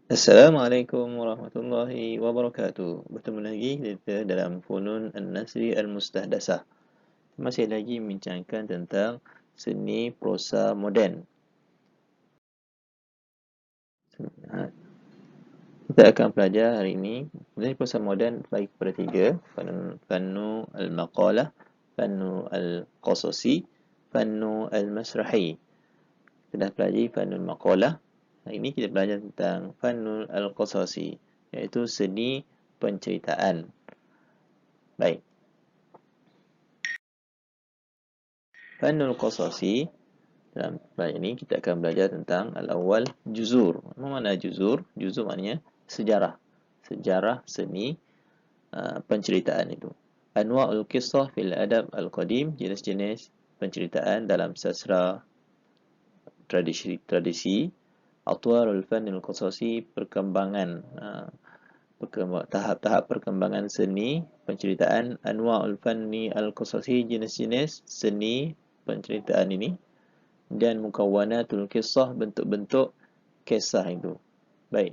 Assalamualaikum warahmatullahi wabarakatuh. Bertemu lagi kita dalam Funun An-Nasri Al-Mustahdasah. Masih lagi membincangkan tentang seni prosa moden. Ha, Kita akan belajar hari ini seni prosa moden bagi kepada tiga. Fannu Al-Maqalah, Fannu Al-Qasasi, Fannu Al-Masrahi. Kita dah pelajari Fannu Al-Maqalah. Hari ini kita belajar tentang Fannu Al-Qasasi, iaitu seni penceritaan. Baik. Fanul Qasasi, dalam bab ini kita akan belajar tentang al-awwal juzur. Apa makna juzur? Juzur maknanya sejarah. Sejarah seni penceritaan itu. Anwa'ul qissah fil adab al-qadim, jenis-jenis penceritaan dalam sastra tradisi. Atwarul fanil qasasi, perkembangan tahap-tahap perkembangan seni penceritaan. Anwa'ul fanni al-qasasi, jenis-jenis seni penceritaan ini. Dan mukawwanatul kisah, bentuk-bentuk kisah itu. Baik,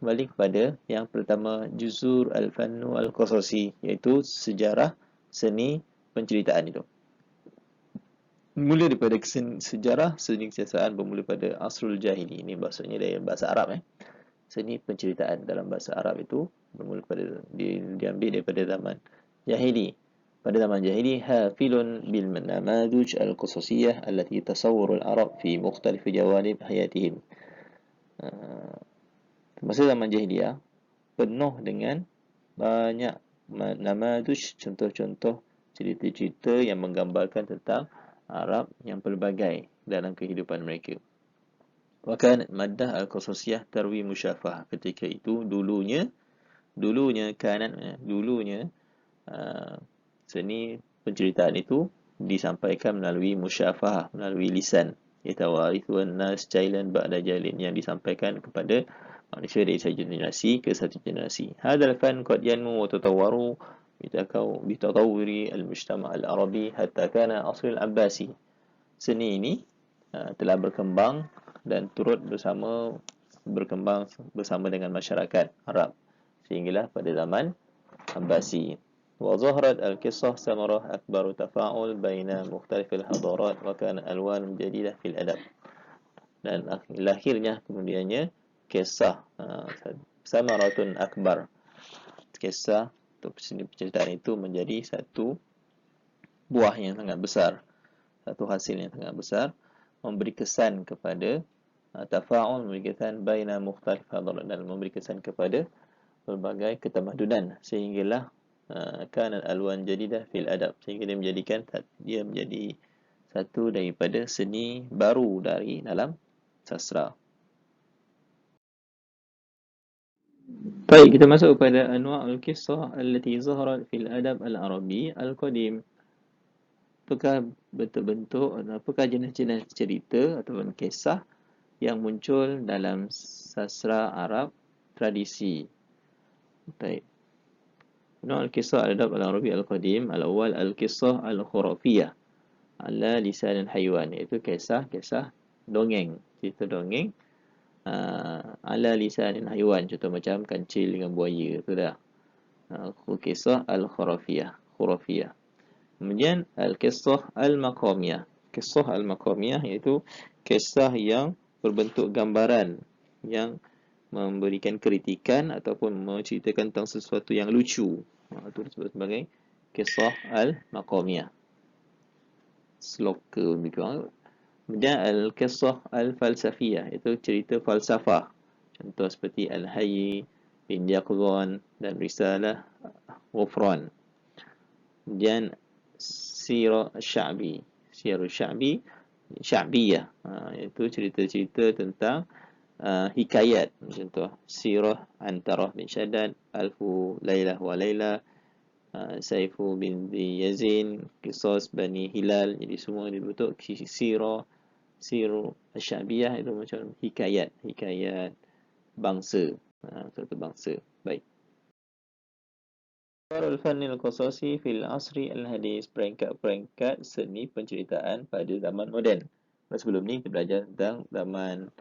kembali kepada yang pertama, juzur al-fannu al-qasasi, iaitu sejarah seni penceritaan itu. Mula daripada sejarah seni kebiasaan bermula pada asrul jahili. Ini maksudnya dari bahasa Arab. Seni penceritaan dalam bahasa Arab itu bermula pada diambil daripada zaman jahili. Pada zaman jahili, hafilun bil namadhuj al-qasasiyah allati tasawwur al-arab fi mukhtalif jawanib hayatihim. Masa zaman jahiliyah penuh dengan banyak namadhuj, contoh-contoh cerita-cerita yang menggambarkan tentang Arab yang pelbagai dalam kehidupan mereka. Wa kanat maddah al-qasasiyah tarwi musyafah. Ketika itu dulunya seni penceritaan itu disampaikan melalui musyafah, melalui lisan. Yatawarithu an-nas jailan ba'da jailin, yang disampaikan kepada manusia dari satu generasi ke satu generasi. Hadzal fan qad yanmu wa tatawwaru bitatawwuri al-mujtama' al-arabi hatta kana asl al-abbasi. Seni ini telah berkembang dan turut berkembang bersama dengan masyarakat Arab sehinggalah pada zaman Abbasi. وظهرت القصة ثمرة أكبر تفاعل بين مختلف الحضارات وكان ألوان جديدة في الأدب. Dan lahirnya kemudiannya kisah samaratun akbar. Kisah atau penceritaan itu menjadi satu buah yang sangat besar, satu hasil yang sangat besar, memberi kesan kepada tafa'ul, memberi kesan baina mukhtalif hadarat, dan memberi kesan kepada berbagai ketamadunan, sehinggalah kanal alwan jadidah fil adab, sehingga dia menjadi satu daripada seni baru dari dalam sastra. Baik, kita masuk kepada anwa'ul qissah allati zaharat fil adab al-arabi al-qadim. Apakah jenis-jenis cerita ataupun kisah yang muncul dalam sastra Arab tradisi? Baik. Al-Qisah al-Adab al-Arabi al-Qadim. Al-awwal al-Qisah al-Khurafiyah ala lisan al-haywan, iaitu kisah dongeng, cerita dongeng ala lisan al-haywan, contoh macam kancil dengan buaya, itu dah. Qisah al-Khurafiyah. Kemudian al-Qisah al-Maqamiyah. Qisah al-Maqamiyah iaitu kisah yang berbentuk gambaran, yang memberikan kritikan ataupun menceritakan tentang sesuatu yang lucu. Itu disebut sebagai kisah al-maqamiyah. Sloka begitu. Kemudian al-kisah al-falsafiyah, itu cerita falsafah. Contoh seperti Al-Hayy bin Yaqdhan dan Risalah Ghufran. Kemudian Sirah Sya'bi, Sya'biyah, itu cerita-cerita tentang hikayat. Contoh Sirah Antarah bin Shaddad, Alfu Lailah wa Laila, Saifu bin Yazin, Qisas Bani Hilal. Jadi semua dibentuk Sirah Sya'biyah, itu macam hikayat bangsa, satu bangsa. Baik. Al-Fanil Qasasi fil Asri Al-Hadis, peringkat seni penceritaan pada zaman moden. Sebelum ni kita belajar tentang zaman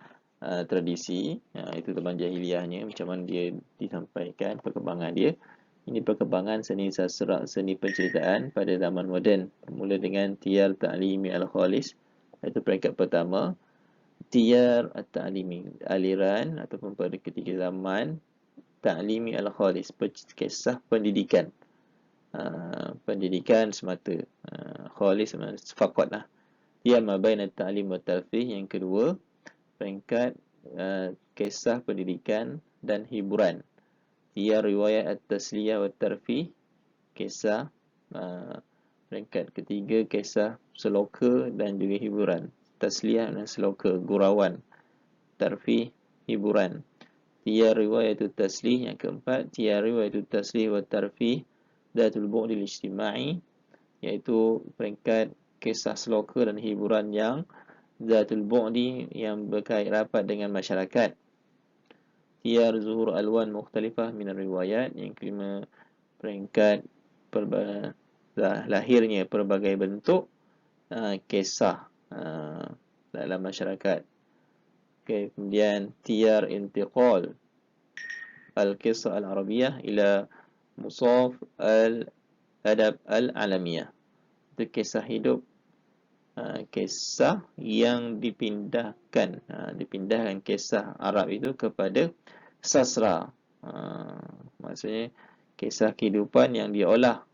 tradisi, itu zaman jahiliahnya, macam mana dia disampaikan, perkembangan dia. Ini perkembangan seni sastra, seni penceritaan pada zaman moden, bermula dengan tiyar ta'limi al-khalis, iaitu peringkat pertama. Tiyar at-ta'limi, aliran ataupun pada ketika zaman ta'limi al-khalis, kisah pendidikan. Pendidikan semata, khalis faqat lah. Tiyar mabain at-ta'lim wa tarfih, yang kedua peringkat kisah pendidikan dan hiburan. Tiyar riwayat at-tasliyah wa tarfih, kisah. Peringkat ketiga kisah seloka dan juga hiburan. Tasliyah dan seloka, gurauan. Tarfih, hiburan. Tiyar riwayat at-taslih, yang keempat tiyar riwayat at-taslih wa tarfih datul bu'dil ijtima'i, iaitu peringkat kisah seloka dan hiburan yang Zatul Bu'di, yang berkait rapat dengan masyarakat. Tiyar zuhur alwan mukhtalifah minar riwayat, yang kelima peringkat lahirnya pelbagai bentuk kisah dalam masyarakat. Kemudian tiyar intiqal al-qisah al-arabiyah ila musaf al-adab al-alamiyah, itu kisah hidup, kisah yang dipindahkan kisah Arab itu kepada sastra. Maksudnya kisah kehidupan yang diolah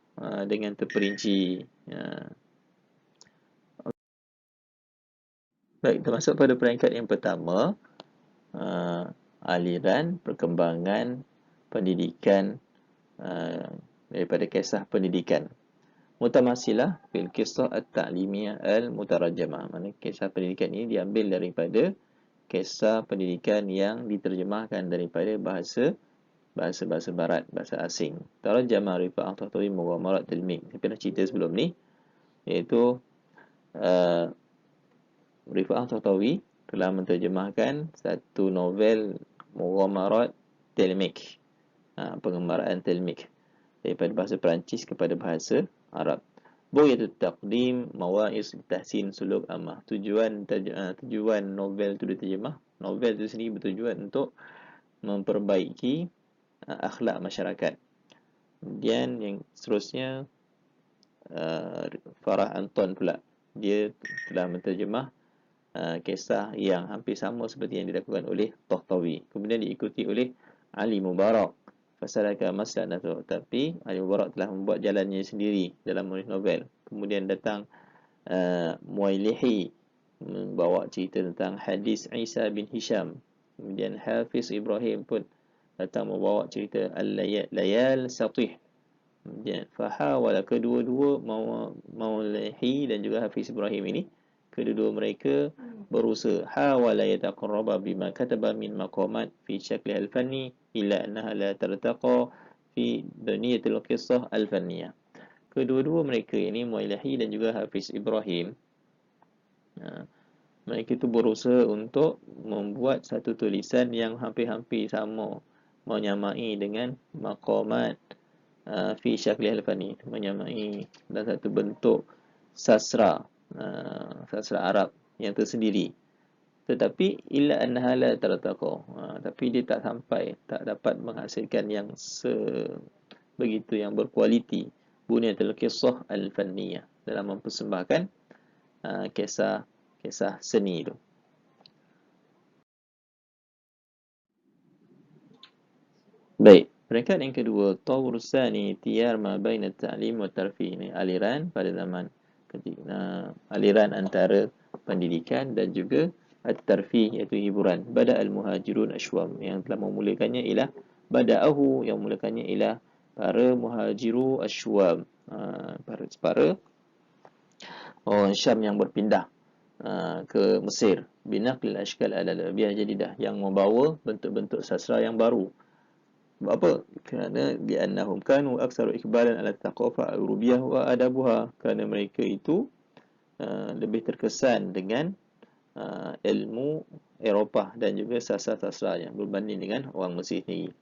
dengan terperinci. Baik, termasuk pada peringkat yang pertama, aliran perkembangan pendidikan daripada kisah pendidikan. Mutamasilah fil kisah at-ta'limiyah al-mutarajamah. Maksudnya kisah pendidikan ini diambil daripada kisah pendidikan yang diterjemahkan daripada bahasa barat, bahasa asing. Tarjamah Rifa'ah Tahtawi Mughamarat Tilmik. Saya pernah cerita sebelum ni, iaitu Rifa'ah Tahtawi telah menterjemahkan satu novel Mughamarat Tilmik, pengembaraan Tilmik, daripada bahasa Perancis kepada bahasa Arab. Bughyatul taqdim mawa'iz tahsin suluk ammah. Tujuan novel itu diterjemah. Novel itu sendiri bertujuan untuk memperbaiki akhlak masyarakat. Kemudian yang seterusnya, Farah Anton pula, dia telah menterjemah kisah yang hampir sama seperti yang dilakukan oleh Tahtawi. Kemudian diikuti oleh Ali Mubarak, Fasalaka Maslanatu, tapi Ali Mubarak telah membuat jalannya sendiri dalam menulis novel. Kemudian datang Muailihi, membawa cerita tentang hadis Isa bin Hisham. Kemudian Hafiz Ibrahim pun datang membawa cerita Al-Layal Satih. Kemudian fahawala, kedua-dua Muailihi dan juga Hafiz Ibrahim ini, kedua-dua mereka berusaha hawala yataqarraba bima kataba min maqamat fi syakli al-fanni illa annaha la tartaqa fi baniyatil qissah al-fanniyah. Kedua-dua mereka ini, Muailihi dan juga Hafiz Ibrahim, mereka itu berusaha untuk membuat satu tulisan yang hampir-hampir sama, menyamai dengan maqamat fi syakli al-fanni, menyamai dalam satu bentuk sastra Arab yang tersendiri. Tetapi illa annaha la tartaqa, tapi dia tak dapat menghasilkan yang begitu yang berkualiti, bunyatul qissah al-fanniyah, dalam mempersembahkan kisah seni itu. Baik, peringkat yang kedua, tawur sani tiyar ma baina ta'lim wa tarfih. Ini aliran pada zaman ketika, aliran antara pendidikan dan juga at-tarfih, iaitu hiburan. Bada al-muhajirun ashwam, yang telah memulakannya ialah bada'ahu, yang memulakannya ialah para muhajiru ashwam, para orang Syam yang berpindah ke Mesir. Binaqlil ashkal al-arabiyah jadidah, yang membawa bentuk-bentuk sastra yang baru. Sebab apa? Kerana li'annahum kanu aksaru ikbalan ala thaqafah al-urubiyah wa adabuha, kerana mereka itu lebih terkesan dengan ilmu Eropah dan juga sastra-sastra yang berbanding dengan orang Mesir sendiri.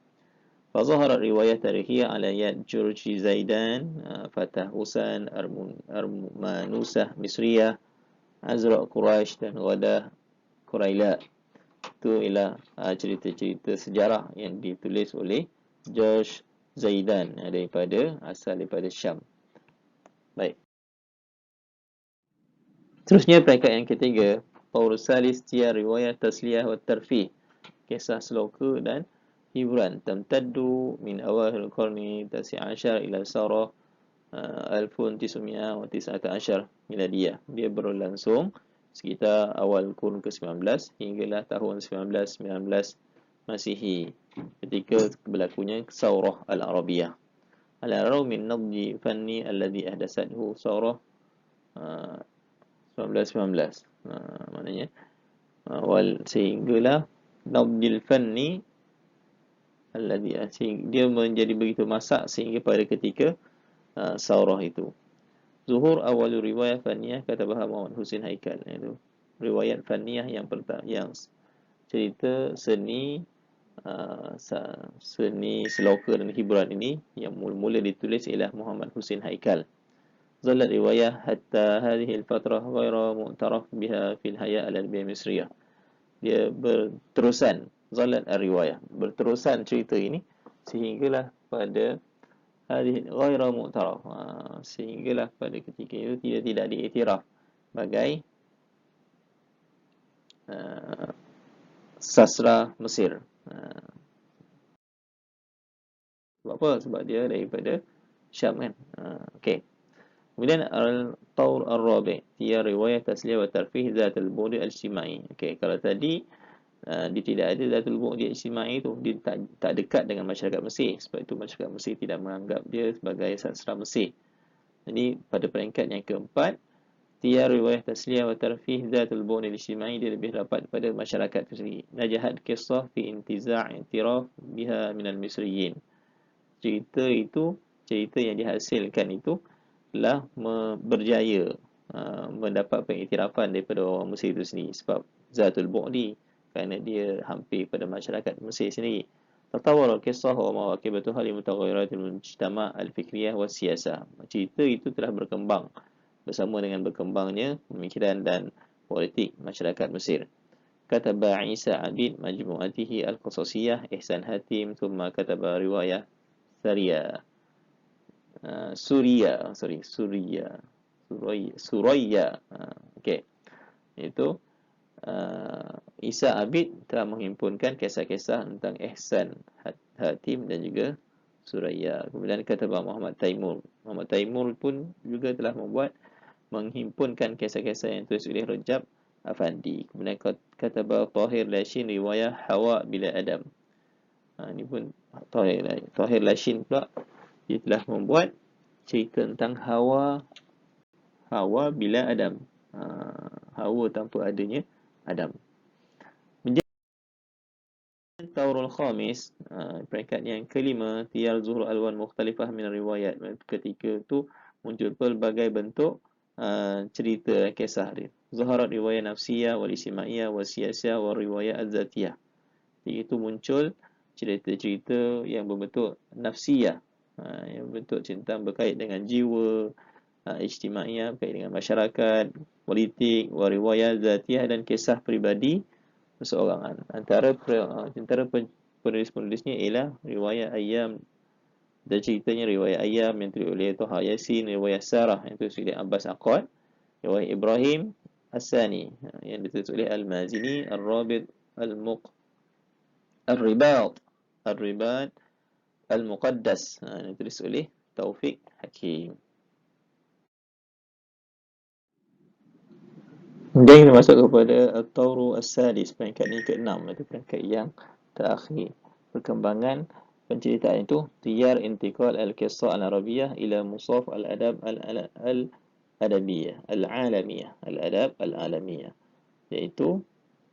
Fazaharat riwayat tarihiyah ala yad Jurji Zaidan, Fatah Husan, Armanusah Misriyah, Azra' Quraisy dan Ghadah Quraila. Itu ialah cerita-cerita sejarah yang ditulis oleh George Zaidan daripada Syam. Baik. Terusnya peringkat yang ketiga, Paul Salis Tia Riwayat Tasliyah wa Tarfih. Kisah seloka dan hiburan. Tamtaddu min awal qarni tasi' ashar ila sarah 1919 miladiyah. Dia berlangsung sekitar awal kurun ke-19 hinggalah tahun 1919 Masihi, ketika berlakunya Saurah Al-Arabiyah. Al-Araw min nadji fanni alladhi ahdasathu Saurah 1919. Maknanya sehinggalah nadjil fanni alladhi, dia menjadi begitu masak sehingga pada ketika Saurah itu. Zuhur awal riwayat faniyah kata Muhammad Husin Haikal, iaitu riwayat faniyah yang cerita seni seni seloka dan hiburan ini yang mula-mula ditulis ialah Muhammad Husin Haikal. Zallat riwayah hatta hadhihi al-fatrah ghaira mu'taraf biha fil haya' al-adabiyah misriyah. Dia berterusan, zallat riwayah, berterusan cerita ini sehinggalah pada ghaira mu'taraf, sehinggalah pada ketika itu tidak diiktiraf sebagai sastra Mesir. Sebab apa? Sebab dia daripada Syam kan. Okey. Kemudian al-Tawr al-Rabi' dia riwayat tasliyah wa tarfih zat al-bu'd al-ijtimai. Okey, kalau tadi dia tidak ada zatul bu'd ijtimai itu, dia tak dekat dengan masyarakat Mesir. Sebab itu masyarakat Mesir tidak menganggap dia sebagai sastra Mesir. Jadi pada peringkat yang keempat, tiar riwayat tasliyah wa tarfih zatul bu'd al-ijtimai, dia lebih dapat pada masyarakat itu sendiri. Najahat kisah fi intiza' i'tiraf biha min al-misriyin. Cerita yang dihasilkan itu telah berjaya mendapat pengiktirafan daripada orang Mesir itu sendiri, sebab zatul bu'di, kerana dia hampir pada masyarakat Mesir sendiri. Tatawar al-qissah wa mawaqibatuha li mutaghayyiratil mujtama' al-fikriyah wa siyasah. Cerita itu telah berkembang bersama dengan berkembangnya pemikiran dan politik masyarakat Mesir. Kataba Isa Abid majmu'atihi al-qasasiyah Ihsan Hatim, thumma kataba riwayah Suraya. Okey. Itu Isa Abid telah menghimpunkan kisah-kisah tentang Ihsan Hatim dan juga Suraya. Kemudian kata Muhammad Taimur. Muhammad Taimur pun juga telah menghimpunkan kisah-kisah yang tulis oleh Rajab Afandi. Kemudian kata Tahir Lashin riwayah Hawa bila Adam. Ini pun Tahir Lashin pula, dia telah membuat cerita tentang Hawa bila Adam. Hawa tanpa adanya Adam. Taurul Khamis, peringkat yang kelima, tiyal zuhur alwan mukhtalifah min riwayat. Ketika itu muncul pelbagai bentuk cerita kisah dia. Zaharat riwayat nafsiyah wal ijtimaiyah wal siyasiyah wal riwayat az-zatiyah. Itu muncul cerita-cerita yang berbentuk nafsiyah, yang berbentuk cerita berkait dengan jiwa, ijtimaiyah berkait dengan masyarakat, politik, wal riwayat zatiyah dan kisah peribadi seseorang. Antara penulis-penulisnya ialah riwayat Ayyam, dan ceritanya riwayat Ayyam yang ditulis oleh Taha Yasin, riwayat Sarah yang ditulis oleh Abbas Aqad, riwayat Ibrahim As-Sani yang ditulis oleh Al-Mazini, Ar-Rabit Ar-Ribat Al-Muqaddas yang ditulis oleh Taufik Hakim. Kemudian kita masuk kepada At-Tawru As-Sadis, peringkat yang ke-6, iaitu peringkat yang terakhir. Perkembangan penceritaan itu, tiyar intiqal al-qissah al-arabiyah ila musaf al-adab al-adabiyah al-adab al-alamiyah, iaitu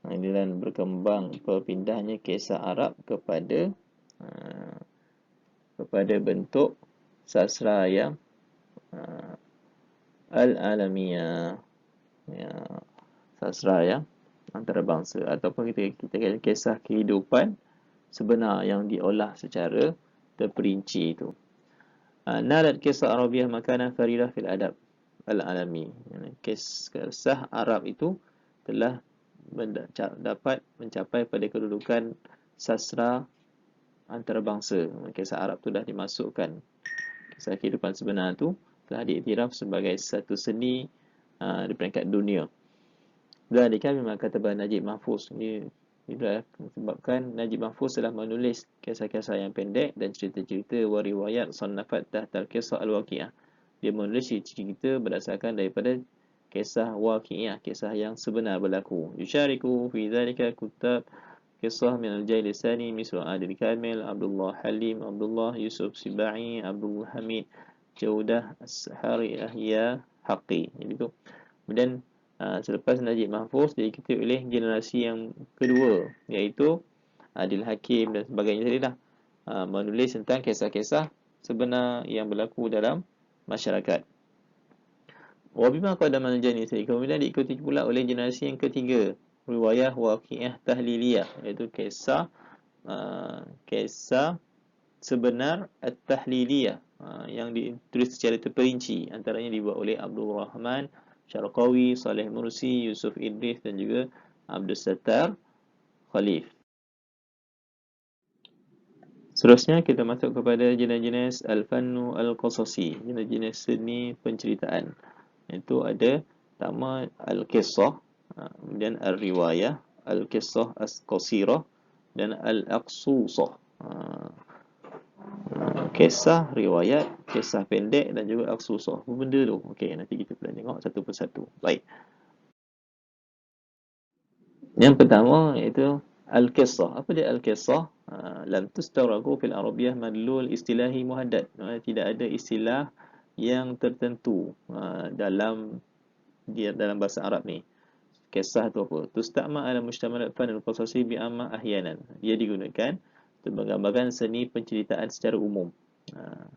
dengan berkembang perpindahnya kisah Arab kepada bentuk sastra yang al-alamiyah, sastra yang antarabangsa, ataupun kita kisah kehidupan sebenar yang diolah secara terperinci itu. Nalat kisah Arabiah makanah faridah fil adab al-alami. Kisah Arab itu telah dapat mencapai pada kedudukan sastra antarabangsa. Kisah Arab tu dah dimasukkan, kisah kehidupan sebenar tu telah diiktiraf sebagai satu seni di peringkat dunia. Dan memang kata Najib Mahfuz ni sebabkan Najib Mahfuz telah menulis kisah-kisah yang pendek dan cerita-cerita wa riwayat sannafat tahtal kisah al-waqi'ah. Dia menulis cerita berdasarkan daripada kisah waqi'ah, kisah yang sebenar berlaku. Yusyariku fi dhalika kutab kisah min al-Jailisani misal Adil Kamil, Abdullah Halim, Abdullah Yusuf Sibai, Abdul Hamid Jaudah As-Sahari Ahya Haqi. Jadi tu. Kemudian selepas Najib Mahfuz diikuti oleh generasi yang kedua, iaitu Adil Hakim dan sebagainya tadi dah, menulis tentang kisah-kisah sebenar yang berlaku dalam masyarakat. Wabima qadama al-janis, kemudian diikuti pula oleh generasi yang ketiga, riwayah waqi'ah tahliliyah, iaitu kisah sebenar at-tahliliyah yang ditulis secara terperinci, antaranya dibuat oleh Abdul Rahman Syarqawi, Saleh Mursi, Yusuf Idris dan juga Abdul Sattar Khalif. Seterusnya kita masuk kepada jenis-jenis al-fannu al-qasasi, jenis-jenis seni penceritaan. Itu ada pertama al-qissah, kemudian al-riwayah, al-qissah as-qasirah dan al-aqsusah. Kisah, riwayat, kisah pendek dan juga aqsusah. Apa benda tu? Okey, nanti kita pula tengok satu persatu. Baik. Yang pertama iaitu al-qissah. Apa dia al-qissah? Lam tustaraku fil arabiyyah madlul istilahi muhaddad. Tidak ada istilah yang tertentu dalam bahasa Arab ni. Kisah tu apa? Tusta'ma ala mujtamalat fan al-qasasi bi'amma ahyanan. Dia digunakan untuk menggambarkan seni penceritaan secara umum.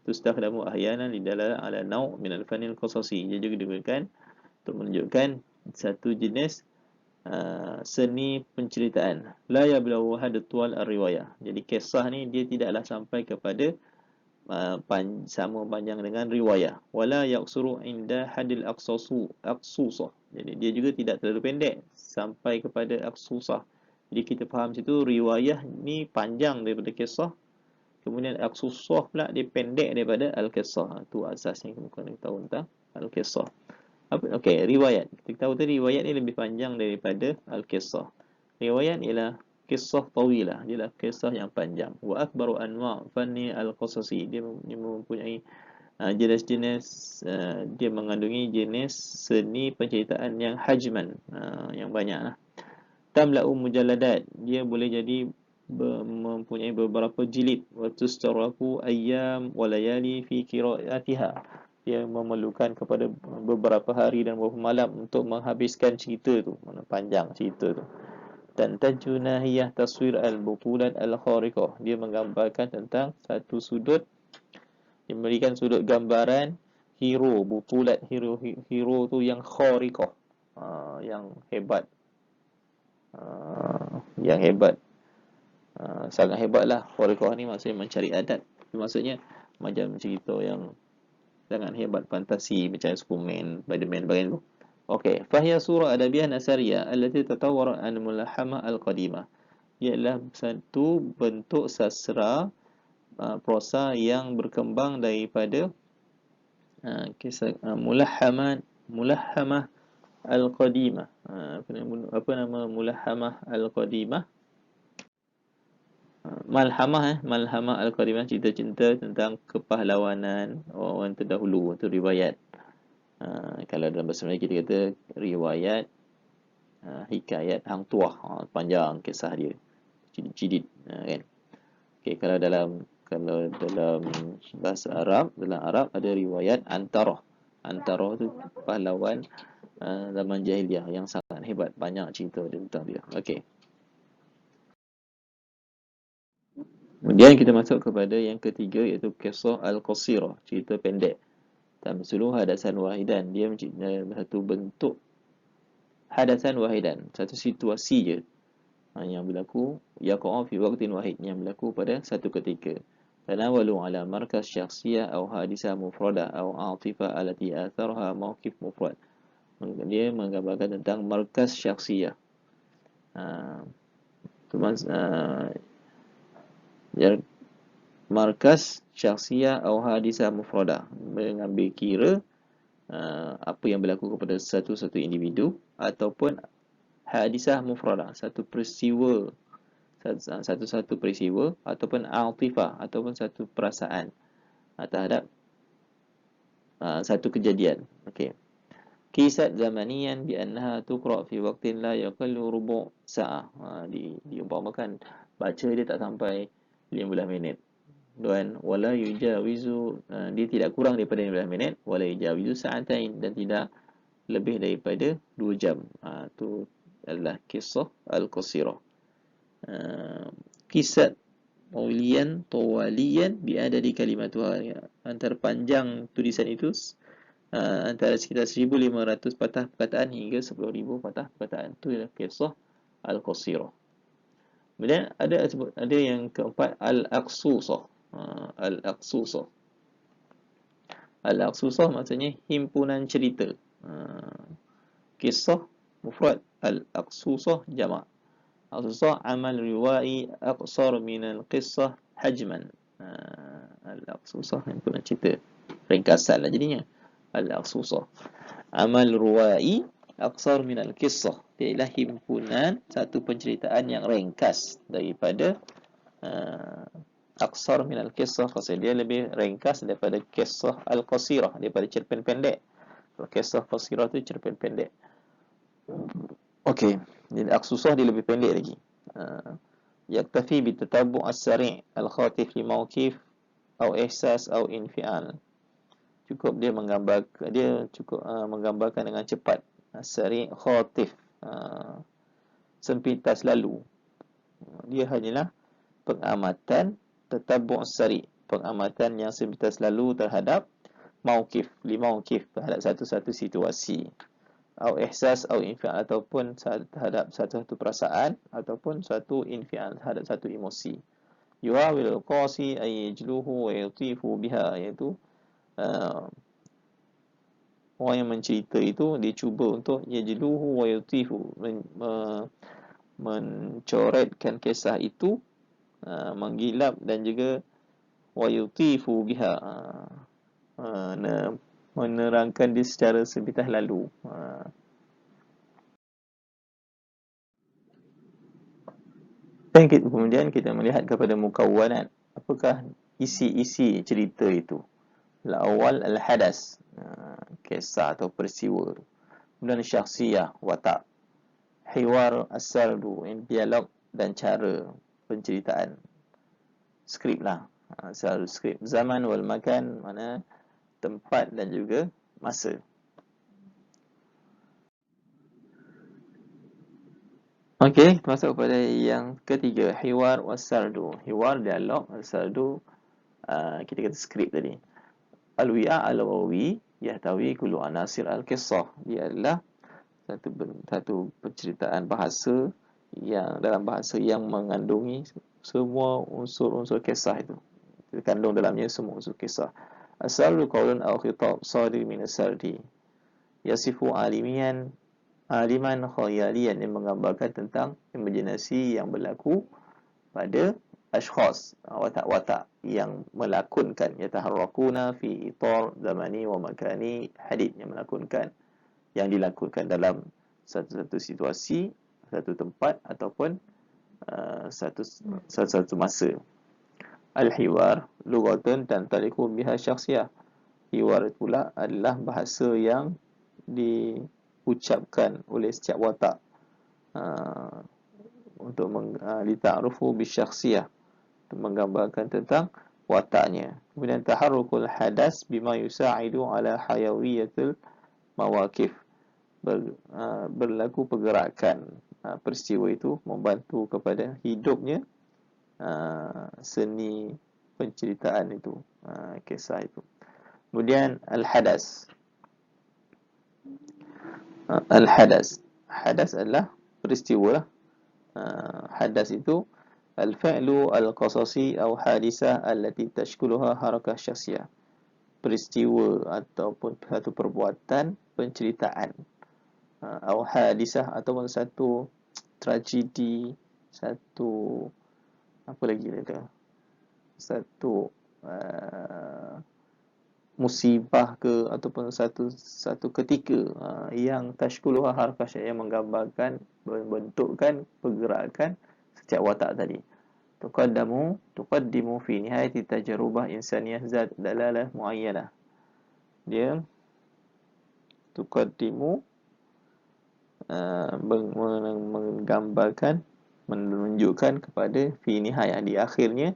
Tustakhdamu ahyanan lidalala ala naw' min al-fan al-qasasi. Dia juga digunakan untuk menunjukkan satu jenis seni penceritaan. La yablaghu hadd tual ar-riwayah. Jadi kisah ni dia tidaklah sampai kepada sama panjang dengan riwayah. Wala yaqsuru inda hadil aqsusah. Jadi dia juga tidak terlalu pendek sampai kepada aqsusah. Jadi kita faham situ riwayah ni panjang daripada kisah, kemudian aqsusah pula dia pendek daripada al-qissah. Itu asas yang kita tahu tentang al-qissah. Okey, riwayat. Kita tahu tadi riwayat ni lebih panjang daripada al-qissah. Riwayat ialah kisah tawilah, dia adalah kisah yang panjang. Wa akbaru anwa' fanni al-qasasi, dia mempunyai jenis-jenis, dia mengandungi jenis seni penceritaan yang hajman, yang banyaklah. Tamla'u mujalladat, dia boleh jadi mempunyai beberapa jilid. Wa tustaraku ayyam wa layali fi qira'atiha, dia memerlukan kepada beberapa hari dan beberapa malam untuk menghabiskan cerita tu, panjang cerita tu. Dan tajunahiyah taswir al-butulat al-khariqah, dia menggambarkan tentang satu sudut, dia memberikan sudut gambaran hero, butulat hero tu yang khariqah, yang hebat, sangat hebatlah. Khariqah ni maksudnya mencari adat, maksudnya macam cerita yang sangat hebat, fantasi macam Superman, Spiderman bagian tu. Okey, fahiya surah adabiyah nasariyah allati tatawwara an mulahama al-qadimah. Ialah satu bentuk sastra prosa yang berkembang daripada kisah mulahamah al-qadimah. Apa nama mulahamah al-qadimah? Malhamah al-qadimah, cerita-cerita tentang kepahlawanan orang terdahulu, itu riwayat. Kalau dalam bahasa Melayu kita kata riwayat, hikayat hang tuah, panjang kisah dia, jilid kan. Okey, kalau dalam bahasa Arab, dalam Arab ada riwayat antarah. Antarah tu pahlawan zaman jahiliah yang sangat hebat, banyak cerita tentang dia. Okey. Kemudian kita masuk kepada yang ketiga, iaitu kisah al-qasirah, cerita pendek. Tamsulu hadasan wahidan, dia satu bentuk hadasan wahidan, satu situasi je yang berlaku, yaqa'u fi waqtin wahid, yang berlaku pada satu ketika. Tanawalu ala markaz syakhsiyah aw hadisah mufradah aw atifa allati atharha mawqif mufrad. Dia menggambarkan tentang markaz syakhsiyah, Itu markas syakhsiyah atau hadisah mufradah, mengambil kira apa yang berlaku kepada satu-satu individu ataupun hadisah mufradah, satu peristiwa, satu-satu peristiwa ataupun atifah ataupun satu perasaan terhadap satu kejadian. Okey. Kisat zamaniyan bi annaha tuqra fi waqtin la yaqallu rubu' sa'ah. Diumpamakan baca dia tak sampai 15 minit. Dan wala yujawizu, dia tidak kurang daripada 15 minit, wala yujawizu sa'atain, dan tidak lebih daripada 2 jam. Itu adalah kisah al-qasirah. Kisat maulian tawalian bi adadi kalimatuha. Antara panjang tulisan itu antara sekitar 1,500 patah perkataan hingga 10,000 patah perkataan. Itu adalah kisah al-qasirah. Kemudian ada yang keempat, al-aqsusah. Al-aqsusah. Al-aqsusah maksudnya himpunan cerita. Kisah mufrad, al-aqsusah jamak. Aqsusah amal riwai aqsar min al-qissah hajman. Al-aqsusah himpunan cerita. Ringkasan lah jadinya. Al-aqsusah. Amal ruwai aqsar min al-qissah. Dia ialah himpunan satu penceritaan yang ringkas daripada aqsar min al-qissah. Maksudnya dia lebih ringkas daripada kisah al-qasirah, daripada cerpen pendek. Kalau kisah qasirah tu cerpen pendek. Okey, jadi aqsusah dia lebih pendek lagi. Yaktafi bi tatabu' as-sari' al-khatif li mawqif atau ihsas atau infial. Cukup dia menggambarkan dengan cepat, sari' khatif, sepintas lalu. Dia hanyalah pengamatan tatabu' as-sari', pengamatan yang sepintas lalu terhadap mauqif, terhadap satu-satu situasi, atau ihsas atau infial, ataupun terhadap satu-satu perasaan, ataupun satu infial, terhadap satu emosi. Yuawil al-qasi ay yajluhu wa yutifu biha, iaitu orang yang mencerita itu dia cuba untuk yajluhu wa yutifu, mencoretkan kisah itu, menggilap, dan juga wa yutifu biha, menerangkan dia secara sepintas lalu. Dan kemudian kita melihat kepada mukawwanat, apakah isi-isi cerita itu. Al-awwal al-hadas, kisah atau peristiwa. Kemudian syakhsiyah, watak. Hiwar as-sardu, dialog dan cara penceritaan. Skrip lah, selalu skrip. Zaman wal makan, mana tempat dan juga masa. Okey, masuk kepada yang ketiga, hiwar was-sardu. Hiwar, dialog, as-sardu, kita kata skrip tadi. Al-wi'a al-wawi yahtawi kullu anasir al-qissah. Dia adalah satu penceritaan bahasa yang dalam bahasa yang mengandungi semua unsur-unsur kisah itu. Terkandung dalamnya semua unsur kisah. As-sardu qaulun aw khitab sadir min as-sardi. Yasifu aliman khayalian, yang menggambarkan tentang imajinasi yang berlaku pada ashkhas, watak-watak yang melakonkan, yataharrakuna fi itar zamani wa makani hadid, yang dilakukan dalam satu situasi, satu tempat, ataupun satu masa. Al-hiwar lughatun tantaliqu biha syakhsiyah. Hiwar pula adalah bahasa yang diucapkan oleh setiap watak untuk lita'rufu bisyakhsiyah, untuk menggambarkan tentang wataknya. Kemudian taharrukul hadas bima yusa'idu ala hayawiyatul mawaqif, berlaku pergerakan peristiwa itu membantu kepada hidupnya seni penceritaan itu, kisah itu. Kemudian al-hadas. Hadas adalah peristiwa. Hadas itu al-fi'lu al-qasasi atau hadisah allati tashkuluha harakah syakhsiyah, peristiwa ataupun satu perbuatan penceritaan, atau hadisah ataupun satu tragedi, satu apa lagi dia, satu musibah ke, ataupun satu ketika yang tashkuluha harakah syai'iyah, yang menggambarkan, membentukkan pergerakan setiap watak tadi. Tuqaddimu fi nihayati tajrubah insaniyah zat dalalah muayyanah. Dia tuqaddimu menggambarkan, menunjukkan kepada fi nihayah, di akhirnya,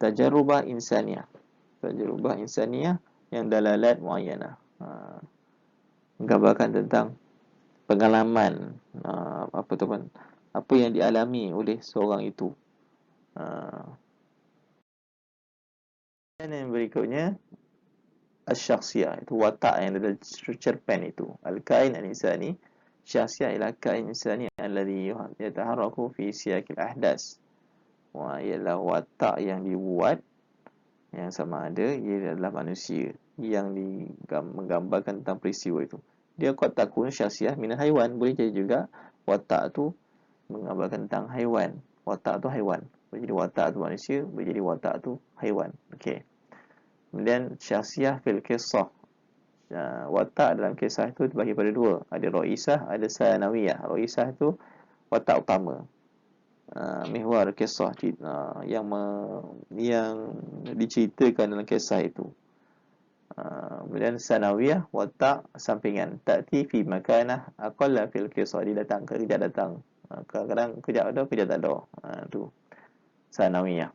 tajrubah insaniyah yang dalalat muayyanah, menggambarkan tentang pengalaman, apa yang dialami oleh seorang itu. Dan yang berikutnya, asy-syakhsiyah, itu watak yang ada cerpen itu. Al-kain al-insani, syakhsiyah ila kain insani alladhi yataharraku fi siyaqil ahdas. Ialah watak yang dibuat, yang sama ada ia adalah manusia yang menggambarkan tentang peristiwa itu. Dia qad takun syakhsiyah min haiwan, boleh jadi juga watak tu menggambarkan tentang haiwan. Watak tu haiwan, boleh jadi watak tu manusia, boleh jadi watak tu haiwan. Okey. Kemudian syakhsiyah fil qissah, watak dalam kisah itu dibagi pada dua, ada ra'isah, ada sanawiyah. Ra'isah itu watak utama, mihwar kisah, yang diceritakan dalam kisah itu. Kemudian sanawiyah, watak sampingan, ta'ti fi makanah aqalla fil qissah, dia datang, kejap datang, kadang-kadang kejap ada, kejap tak ada, tu sanawiyah.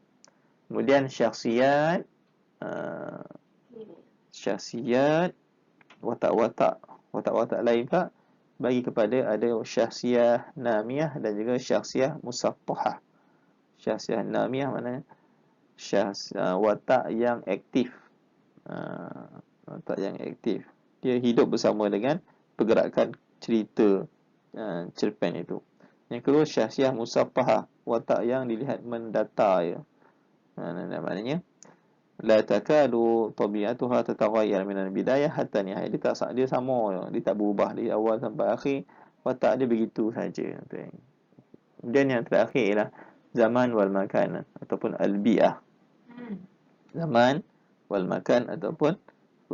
Kemudian syakhsiyat, watak-watak lain pula bagi kepada ada syakhsiyah namiyah dan juga syakhsiyah musattahah. Syakhsiyah namiyah maknanya watak yang aktif. Watak yang aktif, dia hidup bersama dengan pergerakan cerita cerpen itu. Yang kedua, syakhsiyah musattahah, watak yang dilihat mendata, ya. Maknanya la takadu tabi'atuha tataghayyar min al-bidayah hatta nihayah, dia sama, dia tak berubah dari awal sampai akhir, watak dia begitu saja. Kemudian yang terakhir ialah zaman wal makan ataupun al-bi'ah. Zaman wal makan ataupun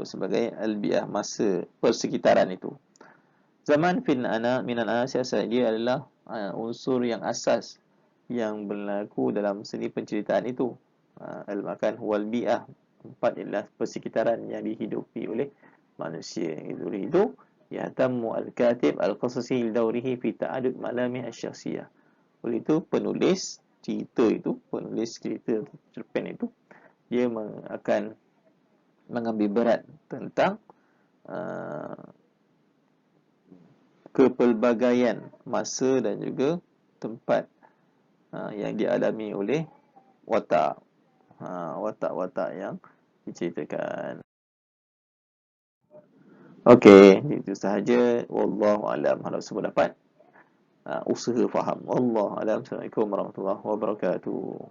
sebagai al-bi'ah, masa persekitaran itu. Zaman minan asas, dia adalah unsur yang asas yang berlaku dalam seni penceritaan itu. Al-makan wal bi'ah, empat ialah persekitaran yang dihidupi oleh manusia. Itu yahtammu al-katib al-qasasi li-dawrihi fi ta'adud malami asy-syakhsiyah. Oleh itu penulis cerita cerpen itu, dia akan mengambil berat tentang kepelbagaian masa dan juga tempat yang dialami oleh watak-watak yang diceritakan. Okey, itu sahaja. Wallahu a'lam. Harap semua dapat usaha faham. Wallahu a'lam. Assalamualaikum warahmatullahi wabarakatuh.